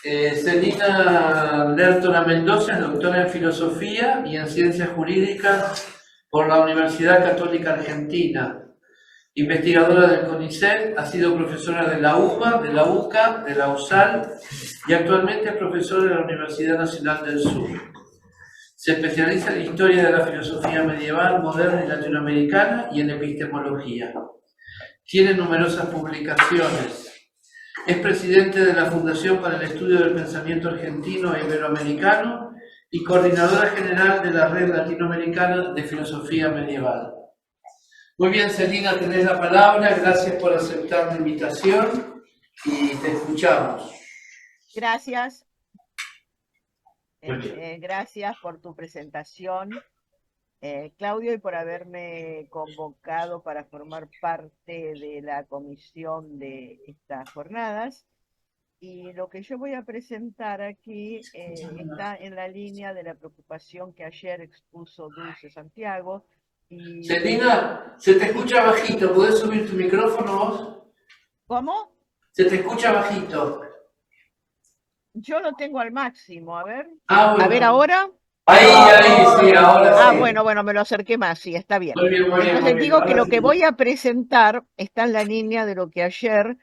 Celina Lertora Mendoza es doctora en Filosofía y en Ciencias Jurídicas por la Universidad Católica Argentina. Investigadora del CONICET, ha sido profesora de la UBA, de la UCA, de la USAL y actualmente es profesora de la Universidad Nacional del Sur. Se especializa en Historia de la Filosofía Medieval, Moderna y Latinoamericana y en Epistemología. Tiene numerosas publicaciones. Es presidente de la Fundación para el Estudio del Pensamiento Argentino e Iberoamericano y coordinadora general de la Red Latinoamericana de Filosofía Medieval. Muy bien, Celina, tenés la palabra. Gracias por aceptar la invitación y te escuchamos. Gracias. Gracias por tu presentación, Claudio, y por haberme convocado para formar parte de la comisión de estas jornadas. Y lo que yo voy a presentar aquí está en la línea de la preocupación que ayer expuso Dulce Santiago. Celina, se te escucha bajito. ¿Podés subir tu micrófono vos? ¿Cómo? Se te escucha bajito. Yo lo tengo al máximo, a ver. Bueno. A ver ahora. Ahí, sí, ahora sí. Bueno, me lo acerqué más, sí, está bien. Muy bien, muy bien. Entonces Muy bien. digo que Ahora lo sí. que voy a presentar está en la línea de lo que ayer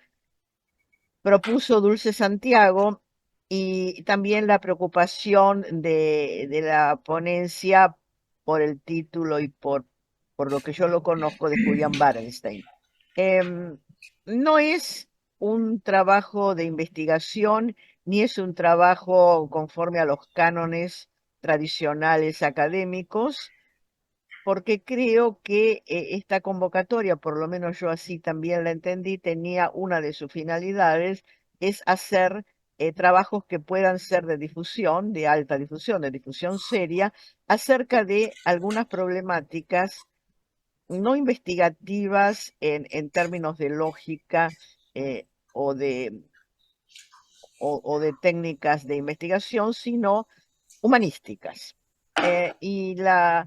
propuso Dulce Santiago y también la preocupación de la ponencia por el título y por lo que yo lo conozco de Julian Barenstein. No es un trabajo de investigación ni es un trabajo conforme a los cánones tradicionales académicos, porque creo que esta convocatoria, por lo menos yo así también la entendí, tenía una de sus finalidades, es hacer trabajos que puedan ser de difusión, de alta difusión, de difusión seria, acerca de algunas problemáticas no investigativas en términos de lógica o de técnicas de investigación, sino humanísticas. Y la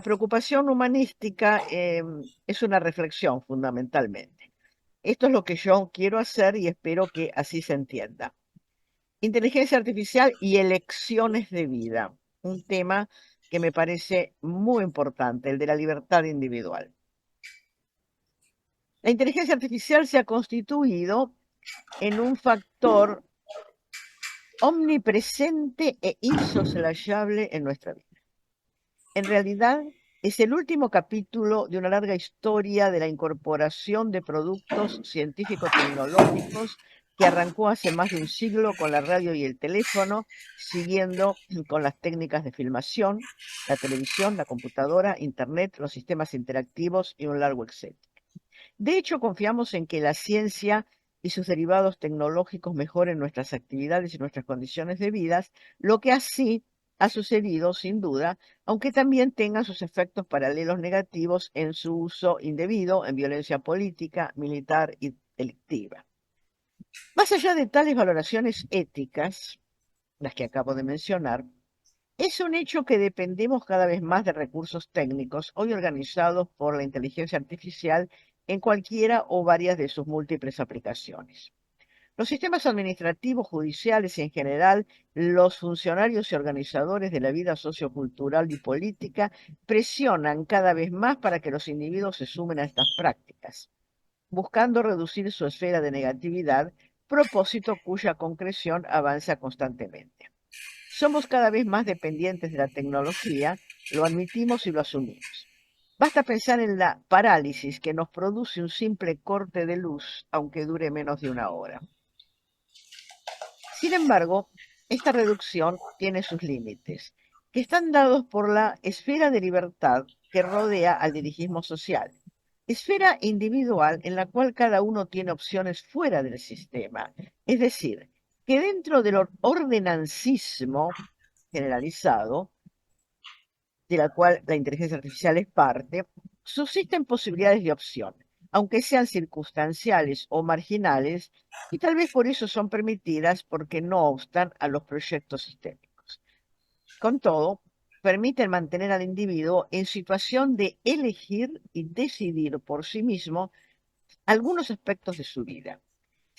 preocupación humanística es una reflexión fundamentalmente. Esto es lo que yo quiero hacer y espero que así se entienda. Inteligencia artificial y elecciones de vida, un tema que me parece muy importante, el de la libertad individual. La inteligencia artificial se ha constituido en un factor omnipresente e insoslayable en nuestra vida. En realidad, es el último capítulo de una larga historia de la incorporación de productos científico-tecnológicos que arrancó hace más de un siglo con la radio y el teléfono, siguiendo con las técnicas de filmación, la televisión, la computadora, internet, los sistemas interactivos y un largo etcétera. De hecho, confiamos en que la ciencia y sus derivados tecnológicos mejoren nuestras actividades y nuestras condiciones de vida, lo que así ha sucedido sin duda, aunque también tenga sus efectos paralelos negativos en su uso indebido, en violencia política, militar y delictiva. Más allá de tales valoraciones éticas, las que acabo de mencionar, es un hecho que dependemos cada vez más de recursos técnicos, hoy organizados por la inteligencia artificial en cualquiera o varias de sus múltiples aplicaciones. Los sistemas administrativos, judiciales y en general los funcionarios y organizadores de la vida sociocultural y política presionan cada vez más para que los individuos se sumen a estas prácticas, buscando reducir su esfera de negatividad, propósito cuya concreción avanza constantemente. Somos cada vez más dependientes de la tecnología, lo admitimos y lo asumimos. Basta pensar en la parálisis que nos produce un simple corte de luz, aunque dure menos de una hora. Sin embargo, esta reducción tiene sus límites, que están dados por la esfera de libertad que rodea al dirigismo social, esfera individual en la cual cada uno tiene opciones fuera del sistema, es decir, que dentro del ordenancismo generalizado, de la cual la inteligencia artificial es parte, subsisten posibilidades de opción, aunque sean circunstanciales o marginales, y tal vez por eso son permitidas porque no obstan a los proyectos sistémicos. Con todo, permiten mantener al individuo en situación de elegir y decidir por sí mismo algunos aspectos de su vida,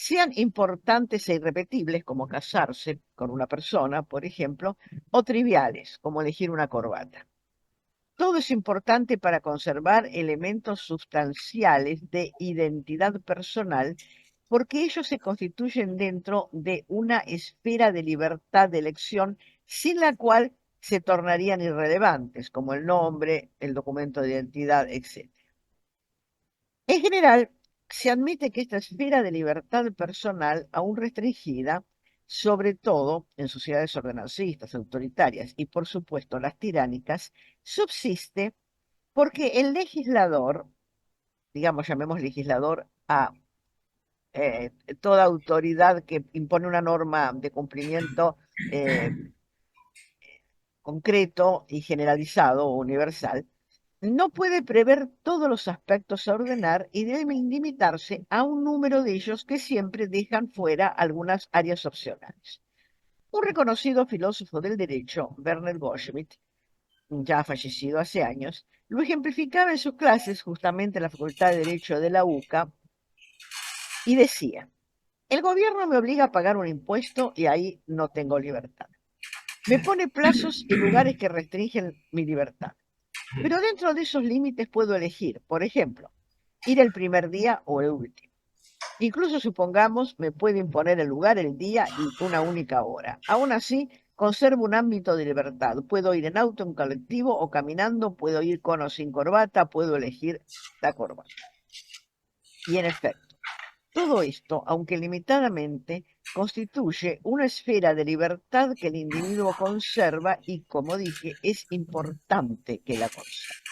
sean importantes e irrepetibles, como casarse con una persona, por ejemplo, o triviales, como elegir una corbata. Todo es importante para conservar elementos sustanciales de identidad personal porque ellos se constituyen dentro de una esfera de libertad de elección sin la cual se tornarían irrelevantes, como el nombre, el documento de identidad, etc. En general, se admite que esta esfera de libertad personal, aún restringida, sobre todo en sociedades ordenacistas, autoritarias y, por supuesto, las tiránicas, subsiste porque el legislador, digamos, llamemos legislador a eh, toda autoridad que impone una norma de cumplimiento eh, concreto y generalizado o universal, no puede prever todos los aspectos a ordenar y debe limitarse a un número de ellos que siempre dejan fuera algunas áreas opcionales. Un reconocido filósofo del derecho, Werner Goldschmidt, ya fallecido hace años, lo ejemplificaba en sus clases justamente en la Facultad de Derecho de la UCA y decía: el gobierno me obliga a pagar un impuesto y ahí no tengo libertad. Me pone plazos y lugares que restringen mi libertad. Pero dentro de esos límites puedo elegir, por ejemplo, ir el primer día o el último. Incluso supongamos me puede imponer el lugar, el día y una única hora. Aún así, conservo un ámbito de libertad. Puedo ir en auto, en colectivo o caminando, puedo ir con o sin corbata, puedo elegir la corbata. Y en efecto, todo esto, aunque limitadamente, constituye una esfera de libertad que el individuo conserva y, como dije, es importante que la conserve.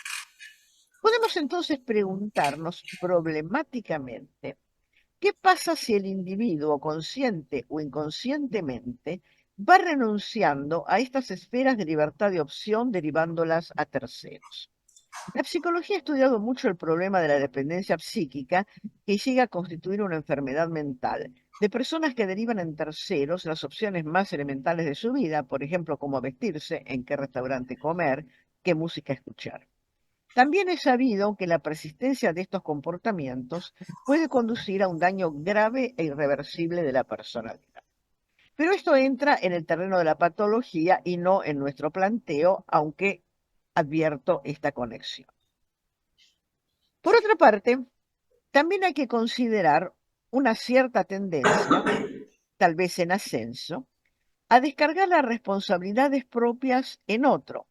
Podemos entonces preguntarnos problemáticamente, ¿qué pasa si el individuo, consciente o inconscientemente, va renunciando a estas esferas de libertad de opción derivándolas a terceros? La psicología ha estudiado mucho el problema de la dependencia psíquica que llega a constituir una enfermedad mental de personas que derivan en terceros las opciones más elementales de su vida, por ejemplo, cómo vestirse, en qué restaurante comer, qué música escuchar. También es sabido que la persistencia de estos comportamientos puede conducir a un daño grave e irreversible de la personalidad. Pero esto entra en el terreno de la patología y no en nuestro planteo, aunque advierto esta conexión. Por otra parte, también hay que considerar una cierta tendencia, tal vez en ascenso, a descargar las responsabilidades propias en otro,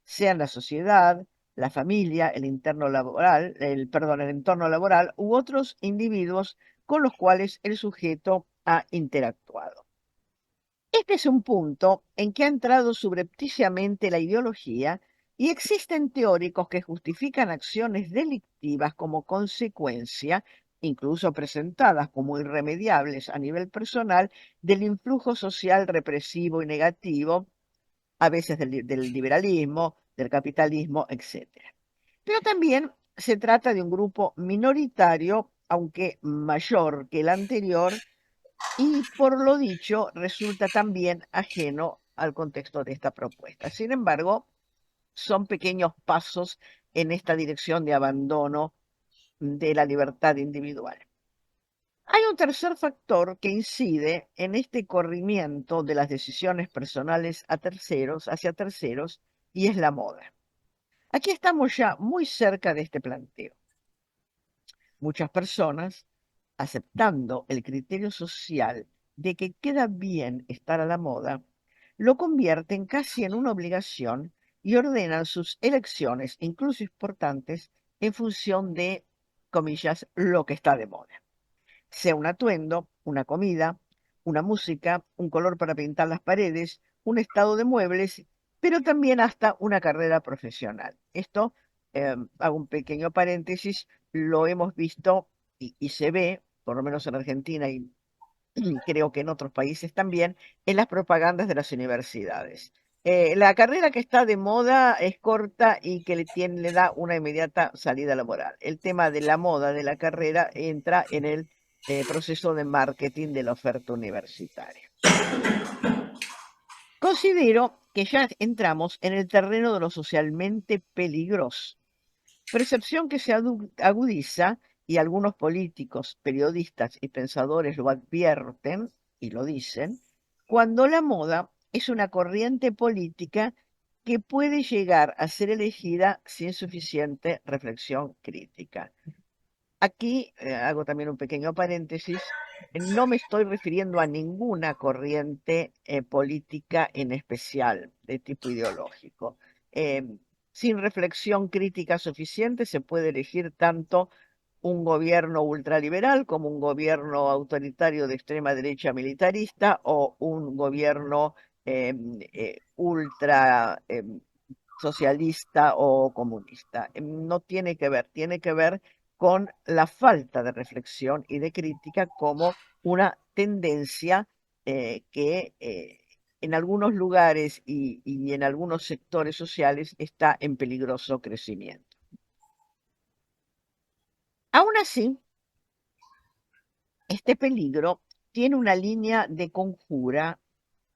sean la sociedad, la familia, el entorno laboral u otros individuos con los cuales el sujeto ha interactuado. Este es un punto en que ha entrado subrepticiamente la ideología y existen teóricos que justifican acciones delictivas como consecuencia, incluso presentadas como irremediables a nivel personal, del influjo social represivo y negativo, a veces del liberalismo, del capitalismo, etc. Pero también se trata de un grupo minoritario, aunque mayor que el anterior, y por lo dicho resulta también ajeno al contexto de esta propuesta. Sin embargo, son pequeños pasos en esta dirección de abandono de la libertad individual. Hay un tercer factor que incide en este corrimiento de las decisiones personales hacia terceros, y es la moda. Aquí estamos ya muy cerca de este planteo. Muchas personas, aceptando el criterio social de que queda bien estar a la moda, lo convierten casi en una obligación y ordenan sus elecciones, incluso importantes, en función de, comillas, lo que está de moda. Sea un atuendo, una comida, una música, un color para pintar las paredes, un estado de muebles, pero también hasta una carrera profesional. Esto, hago un pequeño paréntesis, lo hemos visto y se ve, por lo menos en Argentina y creo que en otros países también, en las propagandas de las universidades. La carrera que está de moda es corta y que le da una inmediata salida laboral. El tema de la moda de la carrera entra en el proceso de marketing de la oferta universitaria. Considero que ya entramos en el terreno de lo socialmente peligroso, percepción que se agudiza y algunos políticos, periodistas y pensadores lo advierten y lo dicen, cuando la moda es una corriente política que puede llegar a ser elegida sin suficiente reflexión crítica. Aquí hago también un pequeño paréntesis. No me estoy refiriendo a ninguna corriente política en especial de tipo ideológico. Eh, Sin reflexión crítica suficiente se puede elegir tanto un gobierno ultraliberal como un gobierno autoritario de extrema derecha militarista o un gobierno ultra socialista o comunista. No tiene que ver, tiene que ver con la falta de reflexión y de crítica como una tendencia que en algunos lugares y en algunos sectores sociales está en peligroso crecimiento. Aún así, este peligro tiene una línea de conjura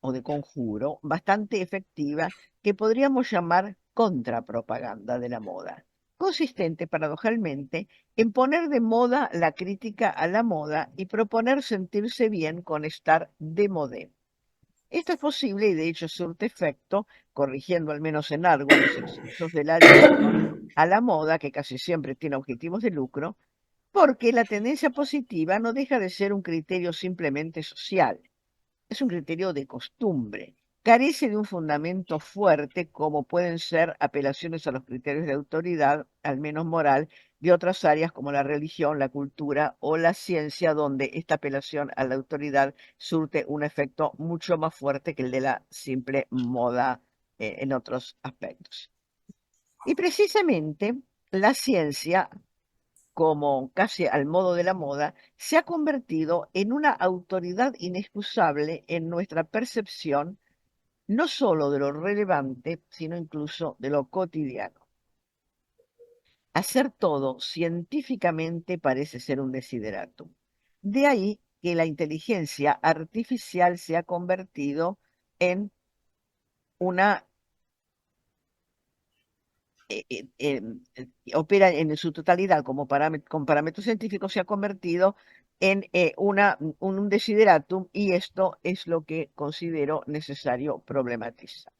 o de conjuro bastante efectiva que podríamos llamar contrapropaganda de la moda, consistente paradojalmente en poner de moda la crítica a la moda y proponer sentirse bien con estar de modé. Esto es posible y de hecho surte efecto, corrigiendo al menos en algo los excesos de la adicción a la moda, que casi siempre tiene objetivos de lucro, porque la tendencia positiva no deja de ser un criterio simplemente social. Es un criterio de costumbre. Carece de un fundamento fuerte como pueden ser apelaciones a los criterios de autoridad, al menos moral, de otras áreas como la religión, la cultura o la ciencia, donde esta apelación a la autoridad surte un efecto mucho más fuerte que el de la simple moda en otros aspectos. Y precisamente la ciencia, como casi al modo de la moda, se ha convertido en una autoridad inexcusable en nuestra percepción, no solo de lo relevante, sino incluso de lo cotidiano. Hacer todo científicamente parece ser un desideratum. De ahí que la inteligencia artificial se ha convertido en una opera en su totalidad como con parámetros científicos, se ha convertido en un desideratum, y esto es lo que considero necesario problematizar.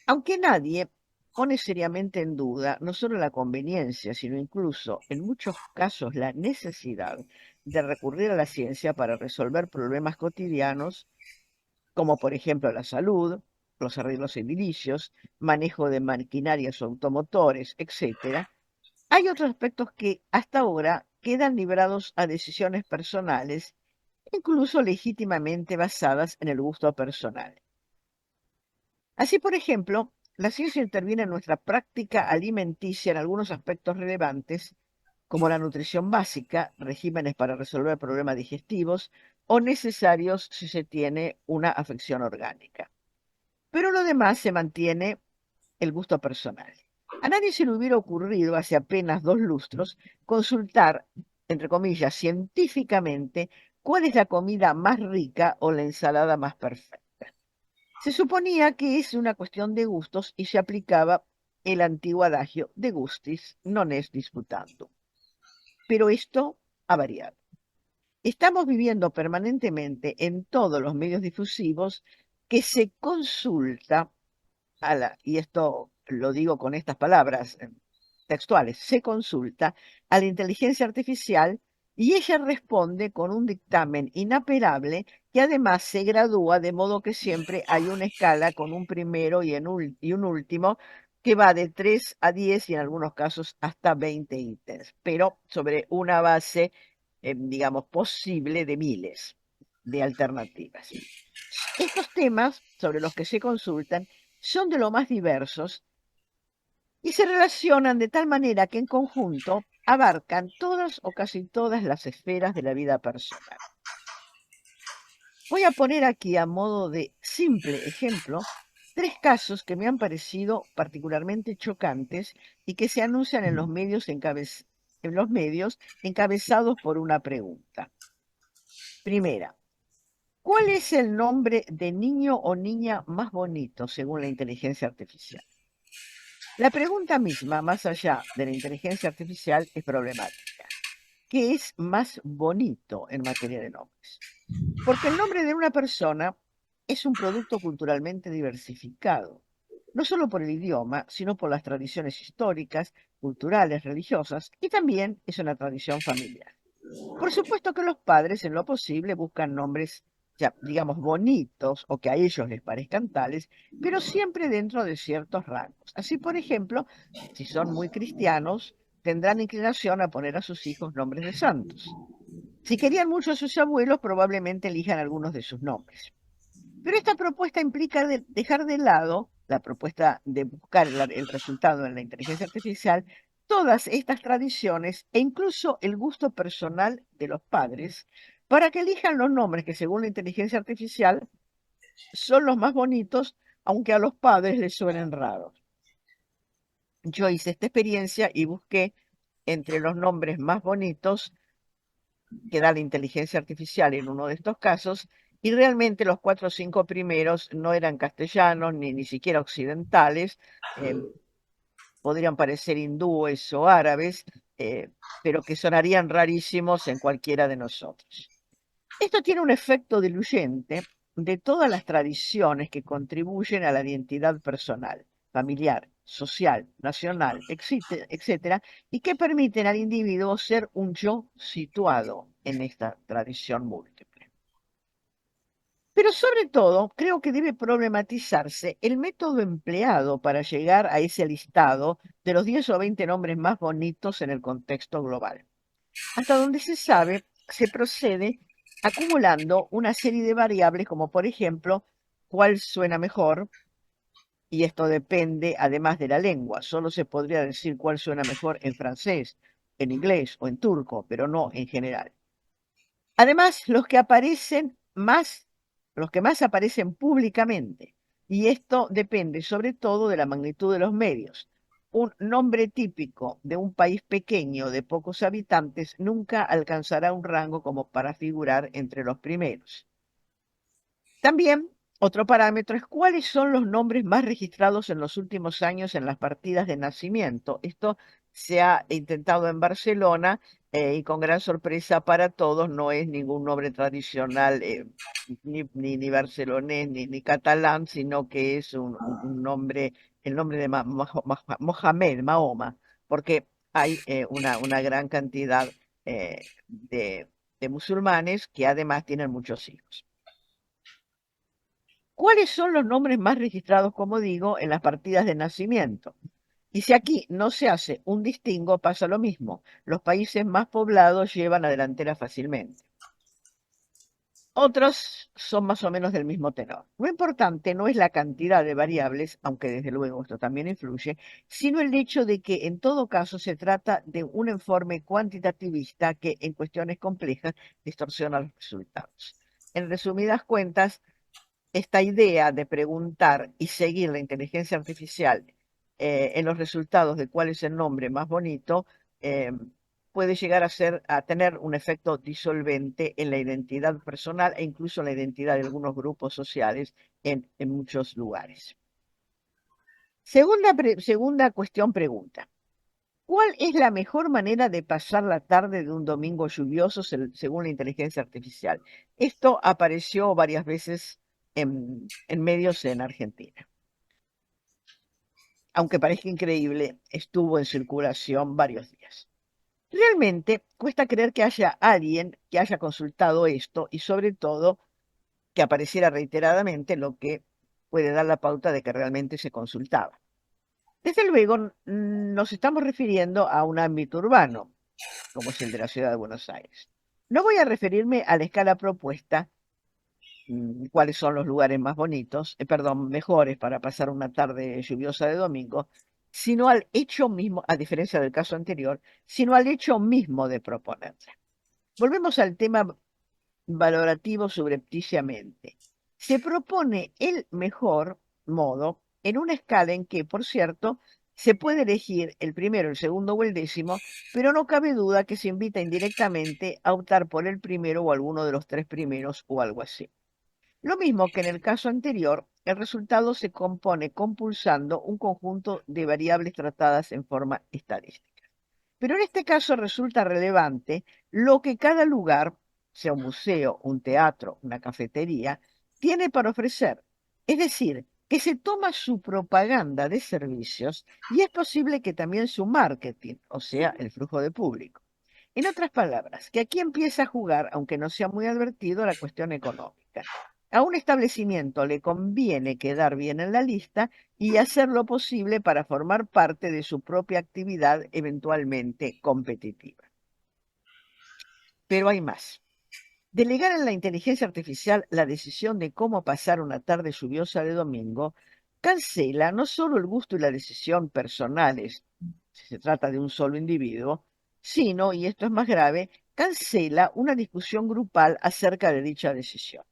Aunque nadie pone seriamente en duda no solo la conveniencia, sino incluso en muchos casos la necesidad de recurrir a la ciencia para resolver problemas cotidianos, como por ejemplo la salud, los arreglos edilicios, manejo de maquinarias automotores, etc., hay otros aspectos que hasta ahora quedan librados a decisiones personales, incluso legítimamente basadas en el gusto personal. Así, por ejemplo, la ciencia interviene en nuestra práctica alimenticia en algunos aspectos relevantes, como la nutrición básica, regímenes para resolver problemas digestivos o necesarios si se tiene una afección orgánica. Pero lo demás se mantiene el gusto personal. A nadie se le hubiera ocurrido hace apenas 2 lustros consultar, entre comillas, científicamente cuál es la comida más rica o la ensalada más perfecta. Se suponía que es una cuestión de gustos y se aplicaba el antiguo adagio de gustis non est disputandum. Pero esto ha variado. Estamos viviendo permanentemente en todos los medios difusivos que se consulta y esto lo digo con estas palabras textuales, se consulta a la inteligencia artificial y ella responde con un dictamen inapelable que además se gradúa, de modo que siempre hay una escala con un primero y un último que va de 3 a 10 y en algunos casos hasta 20 ítems, pero sobre una base, digamos, posible de miles de alternativas. Estos temas sobre los que se consultan son de lo más diversos y se relacionan de tal manera que en conjunto abarcan todas o casi todas las esferas de la vida personal. Voy a poner aquí, a modo de simple ejemplo, 3 casos que me han parecido particularmente chocantes y que se anuncian en los medios, encabezados por una pregunta. Primera, ¿cuál es el nombre de niño o niña más bonito según la inteligencia artificial? La pregunta misma, más allá de la inteligencia artificial, es problemática. ¿Qué es más bonito en materia de nombres? Porque el nombre de una persona es un producto culturalmente diversificado, no solo por el idioma, sino por las tradiciones históricas, culturales, religiosas, y también es una tradición familiar. Por supuesto que los padres, en lo posible, buscan nombres, ya, digamos, bonitos o que a ellos les parezcan tales, pero siempre dentro de ciertos rangos. Así, por ejemplo, si son muy cristianos, tendrán inclinación a poner a sus hijos nombres de santos. Si querían mucho a sus abuelos, probablemente elijan algunos de sus nombres. Pero esta propuesta implica dejar de lado, la propuesta de buscar el resultado en la inteligencia artificial, todas estas tradiciones e incluso el gusto personal de los padres para que elijan los nombres que según la inteligencia artificial son los más bonitos, aunque a los padres les suenen raros. Yo hice esta experiencia y busqué entre los nombres más bonitos que da la inteligencia artificial en uno de estos casos, y realmente los 4 o 5 primeros no eran castellanos ni siquiera occidentales, eh, podrían parecer hindúes o árabes, pero que sonarían rarísimos en cualquiera de nosotros. Esto tiene un efecto diluyente de todas las tradiciones que contribuyen a la identidad personal, familiar, social, nacional, etcétera, y que permiten al individuo ser un yo situado en esta tradición múltiple. Pero sobre todo, creo que debe problematizarse el método empleado para llegar a ese listado de los 10 o 20 nombres más bonitos en el contexto global. Hasta donde se sabe, se procede acumulando una serie de variables como por ejemplo, cuál suena mejor, y esto depende además de la lengua. Solo se podría decir cuál suena mejor en francés, en inglés o en turco, pero no en general. Además, los que más aparecen públicamente, y esto depende sobre todo de la magnitud de los medios. Un nombre típico de un país pequeño de pocos habitantes nunca alcanzará un rango como para figurar entre los primeros. También, otro parámetro es cuáles son los nombres más registrados en los últimos años en las partidas de nacimiento. Esto se ha intentado en Barcelona y con gran sorpresa para todos, no es ningún nombre tradicional, ni barcelonés ni catalán, sino que es un nombre, el nombre de Mohamed, Mahoma, porque hay una gran cantidad de musulmanes que además tienen muchos hijos. ¿Cuáles son los nombres más registrados, como digo, en las partidas de nacimiento? Y si aquí no se hace un distingo, pasa lo mismo. Los países más poblados llevan la delantera fácilmente. Otros son más o menos del mismo tenor. Lo importante no es la cantidad de variables, aunque desde luego esto también influye, sino el hecho de que en todo caso se trata de un informe cuantitativista que en cuestiones complejas distorsiona los resultados. En resumidas cuentas, esta idea de preguntar y seguir la inteligencia artificial en los resultados de cuál es el nombre más bonito, eh, puede llegar a tener un efecto disolvente en la identidad personal e incluso en la identidad de algunos grupos sociales en muchos lugares. Segunda cuestión pregunta. ¿Cuál es la mejor manera de pasar la tarde de un domingo lluvioso según la inteligencia artificial? Esto apareció varias veces en medios en Argentina. Aunque parezca increíble, estuvo en circulación varios días. Realmente cuesta creer que haya alguien que haya consultado esto y sobre todo que apareciera reiteradamente, lo que puede dar la pauta de que realmente se consultaba. Desde luego, nos estamos refiriendo a un ámbito urbano, como es el de la ciudad de Buenos Aires. No voy a referirme a la escala propuesta, cuáles son los lugares más bonitos, perdón, mejores para pasar una tarde lluviosa de domingo, sino al hecho mismo, a diferencia del caso anterior, sino al hecho mismo de proponerla. Volvemos al tema valorativo subrepticiamente. Se propone el mejor modo en una escala en que, por cierto, se puede elegir el primero, el segundo o el décimo, pero no cabe duda que se invita indirectamente a optar por el primero o alguno de los 3 primeros o algo así. Lo mismo que en el caso anterior, el resultado se compone compulsando un conjunto de variables tratadas en forma estadística. Pero en este caso resulta relevante lo que cada lugar, sea un museo, un teatro, una cafetería, tiene para ofrecer. Es decir, que se toma su propaganda de servicios y es posible que también su marketing, o sea, el flujo de público. En otras palabras, que aquí empieza a jugar, aunque no sea muy advertido, la cuestión económica. A un establecimiento le conviene quedar bien en la lista y hacer lo posible para formar parte de su propia actividad eventualmente competitiva. Pero hay más. Delegar en la inteligencia artificial la decisión de cómo pasar una tarde lluviosa de domingo cancela no solo el gusto y la decisión personales, si se trata de un solo individuo, sino, y esto es más grave, cancela una discusión grupal acerca de dicha decisión.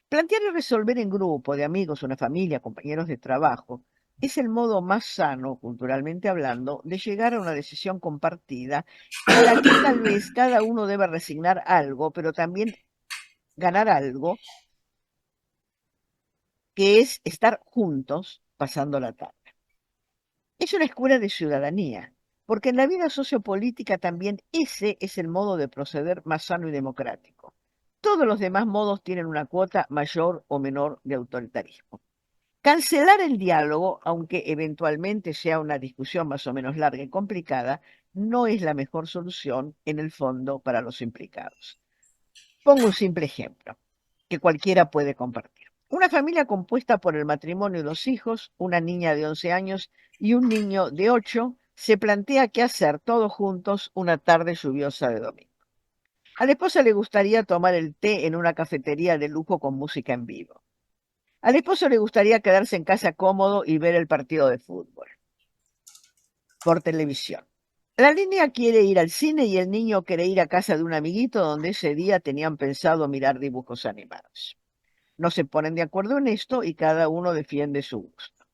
Plantear y resolver en grupo, de amigos, una familia, compañeros de trabajo, es el modo más sano, culturalmente hablando, de llegar a una decisión compartida en la que tal vez cada uno debe resignar algo, pero también ganar algo, que es estar juntos pasando la tarde. Es una escuela de ciudadanía, porque en la vida sociopolítica también ese es el modo de proceder más sano y democrático. Todos los demás modos tienen una cuota mayor o menor de autoritarismo. Cancelar el diálogo, aunque eventualmente sea una discusión más o menos larga y complicada, no es la mejor solución en el fondo para los implicados. Pongo un simple ejemplo que cualquiera puede compartir. Una familia compuesta por el matrimonio y dos hijos, una niña de 11 años y un niño de 8, se plantea qué hacer todos juntos una tarde lluviosa de domingo. A la esposa le gustaría tomar el té en una cafetería de lujo con música en vivo. Al esposo le gustaría quedarse en casa cómodo y ver el partido de fútbol por televisión. La niña quiere ir al cine y el niño quiere ir a casa de un amiguito donde ese día tenían pensado mirar dibujos animados. No se ponen de acuerdo en esto y cada uno defiende su gusto.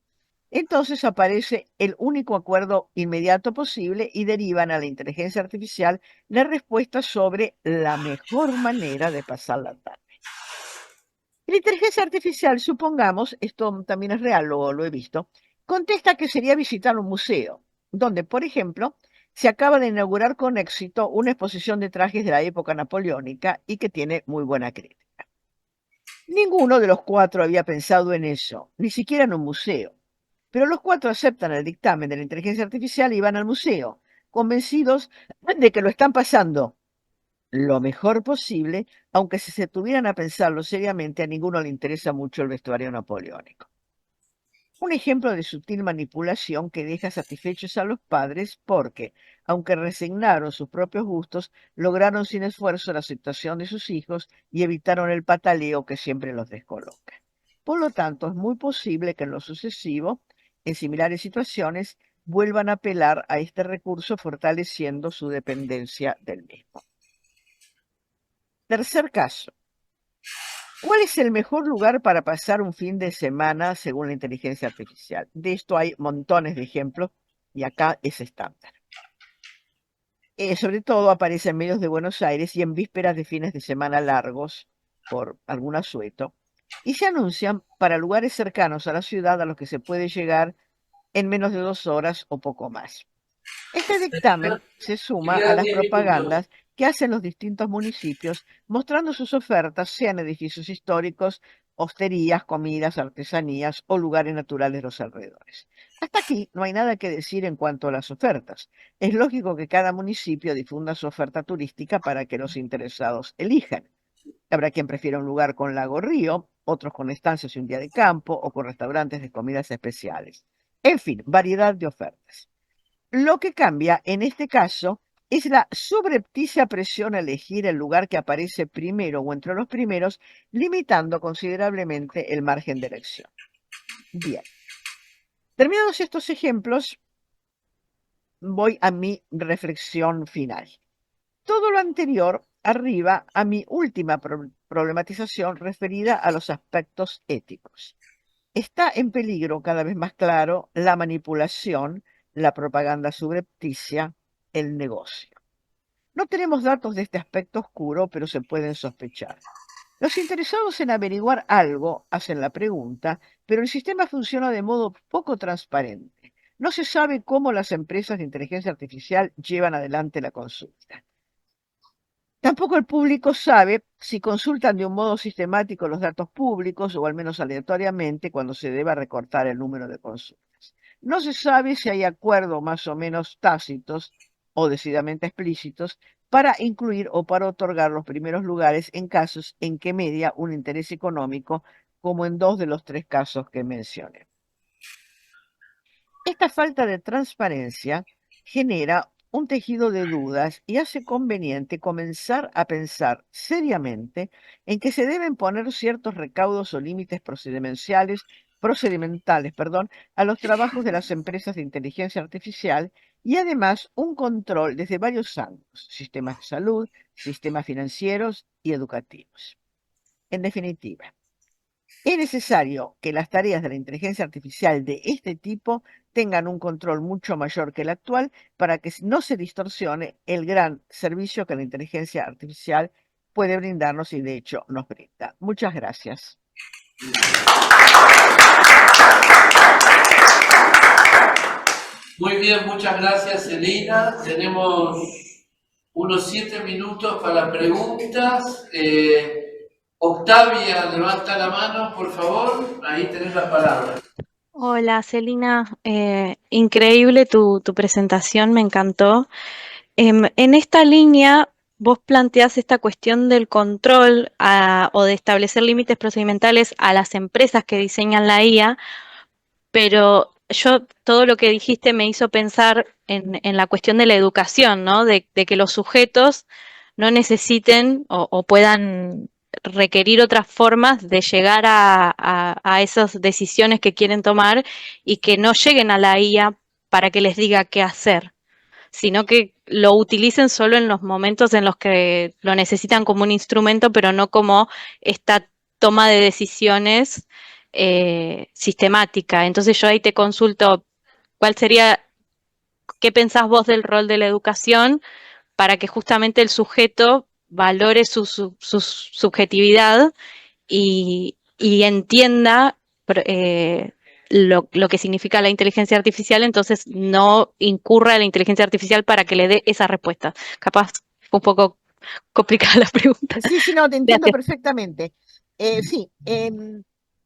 Entonces aparece el único acuerdo inmediato posible y derivan a la inteligencia artificial la respuesta sobre la mejor manera de pasar la tarde. La inteligencia artificial, supongamos, esto también es real, lo he visto, contesta que sería visitar un museo, donde, por ejemplo, se acaba de inaugurar con éxito una exposición de trajes de la época napoleónica y que tiene muy buena crítica. Ninguno de los cuatro había pensado en eso, ni siquiera en un museo. Pero los cuatro aceptan el dictamen de la inteligencia artificial y van al museo, convencidos de que lo están pasando lo mejor posible, aunque si se tuvieran a pensarlo seriamente, a ninguno le interesa mucho el vestuario napoleónico. Un ejemplo de sutil manipulación que deja satisfechos a los padres porque, aunque resignaron sus propios gustos, lograron sin esfuerzo la aceptación de sus hijos y evitaron el pataleo que siempre los descoloca. Por lo tanto, es muy posible que en lo sucesivo, en similares situaciones, vuelvan a apelar a este recurso fortaleciendo su dependencia del mismo. Tercer caso. ¿Cuál es el mejor lugar para pasar un fin de semana según la inteligencia artificial? De esto hay montones de ejemplos y acá es estándar. Sobre todo aparece en medios de Buenos Aires y en vísperas de fines de semana largos por algún asueto y se anuncian para lugares cercanos a la ciudad a los que se puede llegar en menos de 2 horas o poco más. Este dictamen se Que suma a quedan las 10 minutos. propagandas que hacen los distintos municipios mostrando sus ofertas, sean edificios históricos, hosterías, comidas, artesanías o lugares naturales de los alrededores. Hasta aquí no hay nada que decir en cuanto a las ofertas. Es lógico que cada municipio difunda su oferta turística para que los interesados elijan. Habrá quien prefiera un lugar con lago o río, otros con estancias y un día de campo o con restaurantes de comidas especiales. En fin, variedad de ofertas. Lo que cambia en este caso es la subrepticia presión a elegir el lugar que aparece primero o entre los primeros, limitando considerablemente el margen de elección. Bien, terminados estos ejemplos, voy a mi reflexión final. Todo lo anterior arriba a mi última problematización referida a los aspectos éticos. Está en peligro cada vez más claro la manipulación, la propaganda subrepticia, el negocio. No tenemos datos de este aspecto oscuro, pero se pueden sospechar. Los interesados en averiguar algo hacen la pregunta, pero el sistema funciona de modo poco transparente. No se sabe cómo las empresas de inteligencia artificial llevan adelante la consulta. Tampoco el público sabe si consultan de un modo sistemático los datos públicos o al menos aleatoriamente cuando se deba recortar el número de consultas. No se sabe si hay acuerdos más o menos tácitos o decididamente explícitos para incluir o para otorgar los primeros lugares en casos en que media un interés económico, como en 2 de los 3 casos que mencioné. Esta falta de transparencia genera un tejido de dudas y hace conveniente comenzar a pensar seriamente en que se deben poner ciertos recaudos o límites procedimentales, a los trabajos de las empresas de inteligencia artificial y además un control desde varios ángulos: sistemas de salud, sistemas financieros y educativos. En definitiva, es necesario que las tareas de la inteligencia artificial de este tipo tengan un control mucho mayor que el actual para que no se distorsione el gran servicio que la inteligencia artificial puede brindarnos y de hecho nos brinda. Muchas gracias. Muy bien, muchas gracias, Celina. Tenemos unos 7 minutos para preguntas. Octavia, levanta la mano, por favor. Ahí tenés la palabra. Hola, Celina. Increíble tu presentación, me encantó. En esta línea, vos planteás esta cuestión del control o de establecer límites procedimentales a las empresas que diseñan la IA, pero yo todo lo que dijiste me hizo pensar en la cuestión de la educación, ¿no? De que los sujetos no necesiten o puedan requerir otras formas de llegar a esas decisiones que quieren tomar y que no lleguen a la IA para que les diga qué hacer, sino que lo utilicen solo en los momentos en los que lo necesitan como un instrumento, pero no como esta toma de decisiones sistemática. Entonces yo ahí te consulto, ¿cuál sería, qué pensás vos del rol de la educación para que justamente el sujeto valore su subjetividad y entienda lo que significa la inteligencia artificial, entonces no incurra en la inteligencia artificial para que le dé esa respuesta? Capaz fue un poco complicada la pregunta. Sí, sí, no, te entiendo Gracias. perfectamente. Sí,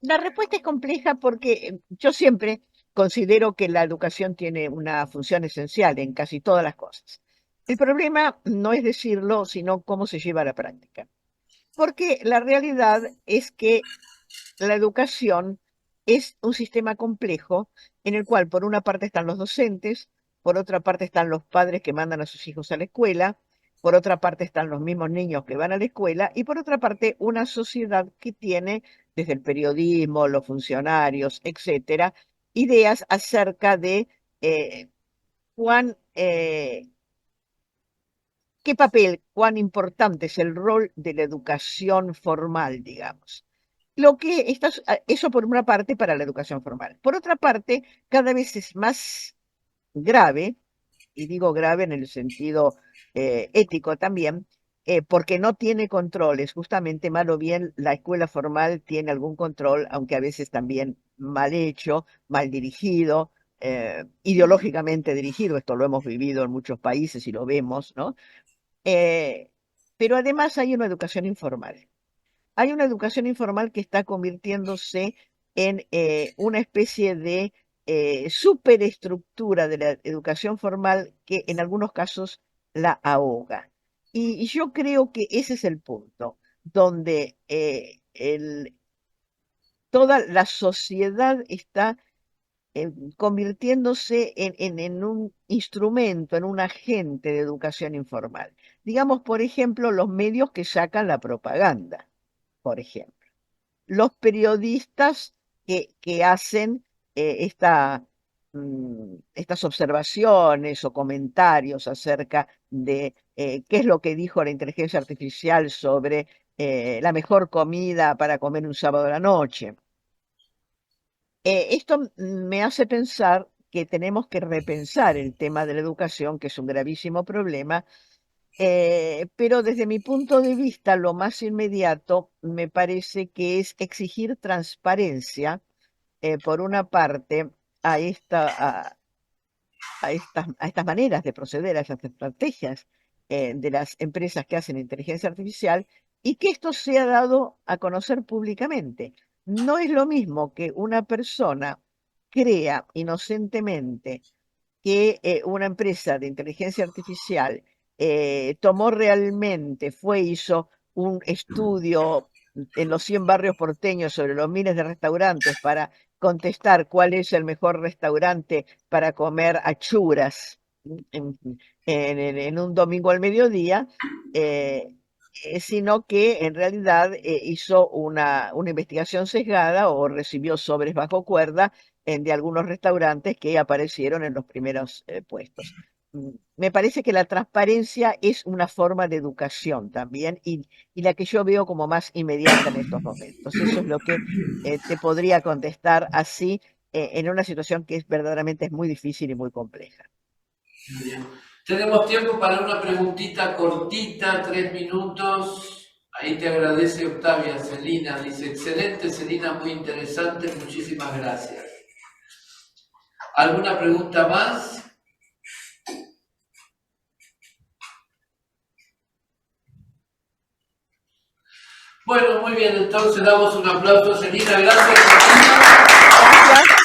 la respuesta es compleja porque yo siempre considero que la educación tiene una función esencial en casi todas las cosas. El problema no es decirlo, sino cómo se lleva a la práctica. Porque la realidad es que la educación es un sistema complejo en el cual por una parte están los docentes, por otra parte están los padres que mandan a sus hijos a la escuela, por otra parte están los mismos niños que van a la escuela y por otra parte una sociedad que tiene desde el periodismo, los funcionarios, etcétera, ideas acerca de eh, cuán qué papel, cuán importante es el rol de la educación formal, digamos. Eso por una parte para la educación formal. Por otra parte, cada vez es más grave, y digo grave en el sentido ético también, porque no tiene controles. Justamente, mal o bien, la escuela formal tiene algún control, aunque a veces también mal hecho, mal dirigido, ideológicamente dirigido. Esto lo hemos vivido en muchos países y lo vemos, ¿no? Eh, pero además hay una educación informal. Hay una educación informal que está convirtiéndose en una especie de superestructura de la educación formal que en algunos casos la ahoga. Y yo creo que ese es el punto, donde toda la sociedad está convirtiéndose en un instrumento, en un agente de educación informal. Digamos, por ejemplo, los medios que sacan la propaganda, por ejemplo. Los periodistas que hacen estas observaciones o comentarios acerca de qué es lo que dijo la inteligencia artificial sobre la mejor comida para comer un sábado a la noche. Esto me hace pensar que tenemos que repensar el tema de la educación, que es un gravísimo problema, Pero desde mi punto de vista, lo más inmediato me parece que es exigir transparencia, por una parte, a estas maneras de proceder, a estas estrategias de las empresas que hacen inteligencia artificial, y que esto sea dado a conocer públicamente. No es lo mismo que una persona crea inocentemente que una empresa de inteligencia artificial tomó realmente, hizo un estudio en los 100 barrios porteños sobre los miles de restaurantes para contestar cuál es el mejor restaurante para comer achuras en, en un domingo al mediodía, eh, sino que en realidad hizo una investigación sesgada o recibió sobres bajo cuerda de algunos restaurantes que aparecieron en los primeros puestos. Me parece que la transparencia es una forma de educación también, y la que yo veo como más inmediata en estos momentos. Eso es lo que te podría contestar así, en una situación que verdaderamente es muy difícil y muy compleja. Bien. Tenemos tiempo para una preguntita cortita, 3 minutos. Ahí te agradece Octavia, Celina. Dice, excelente, Celina, muy interesante, muchísimas gracias. ¿Alguna pregunta más? Bueno, muy bien, entonces damos un aplauso, Celina. Gracias. Gracias.